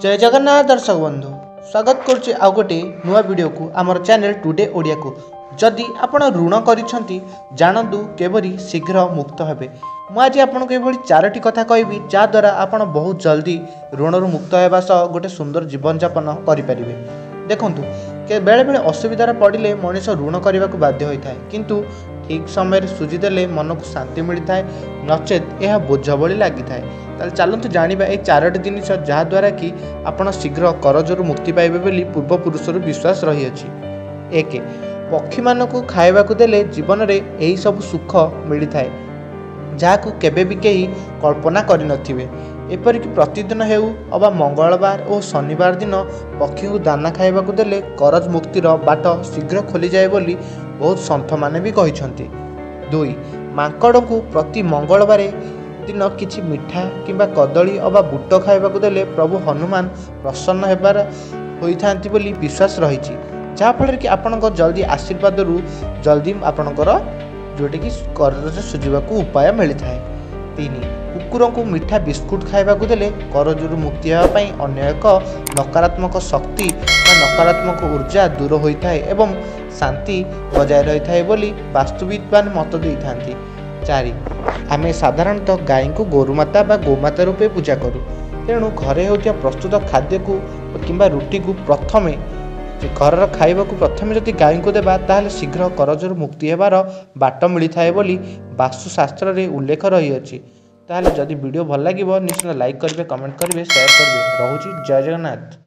जय जगन्नाथ दर्शक बंधु स्वागत करुच्ची आउ गोटे नुआ वीडियो को आमर चैनल टुडे ओडिया को जदि आपण ऋण करिसेंती जानतु केबरी शीघ्र मुक्त हेबे। मु आज आपन को एभली चारोटी कथा कहबी जा द्वारा आपण बहुत जल्दी ऋण रु मुक्त हेबा सह गोटे सुंदर जीवन यापन करि परिबे। देखंतु के बेले बेले असुविधार पड़िले मनीष ऋण करने को बाध्य होता है, किंतु ठीक समय सुझीदेले मन को शांति मिलता है, नचेत यह बोझ भली लगी थाए। चलतु जानिबा ए चारोटी जिनिस जहाद्वारा कि आपण शीघ्र करजरू मुक्ति पाइबे बोली पूर्वपुरुषर विश्वास रही अछि। एक पक्षी मानकु खाइबाकु देले जीवन रे एही सब सुख मिली थाए जाहाकु केबे भी केही कल्पना करि नथिबे। एपरिक प्रतिदिन हेउ अबा मंगलवार और शनिवार दिन पक्षी को दाना खाइबाकु देले करज मुक्तिर बाट शीघ्र खोली जाए बोली बहुत सन्थ माने भी कहिसंती। 2 मांकड़ को प्रति मंगलवार दिन किछि मिठा किंबा कदली अबा बुट खाइबाकु देले प्रभु हनुमान प्रसन्न हेबार होइथांती बोली विश्वास रहिछि, जहा फल कि आपनक जल्दी आशीर्वाद रु जल्दी आपनकर जोटे कि करज सुझिबाकु उपाय मिली थाए। 3 कुकुर को मिठा बिस्कुट खाइबाकु देले करजरू मुक्ति हेबा पई अन्य एक नकारात्मक शक्ति व नकारात्मक ऊर्जा दूर होइथाए एवं शांति बजाय रही थाए बोली वास्तुविद मान मत देइथांती। 4 आमे साधारणतः गाय को गोरुमाता बा गोमाता रूपे पूजा करूँ, तेणु घरे होतिया प्रस्तुत खाद्य को किंबा रुटी को प्रथमे घर खाइबा को प्रथमे जदि गाय को देबा ताहले शीघ्र करजरू मुक्ति हेबार बाट मिली थाए बोली वास्तुशास्त्र रे उल्लेख रही अछि। ताहले जदि वीडियो भल लागिबो निश्चय लाइक करिवे, कमेंट करिवे, शेयर करिवे। रहुछि जय जगन्नाथ।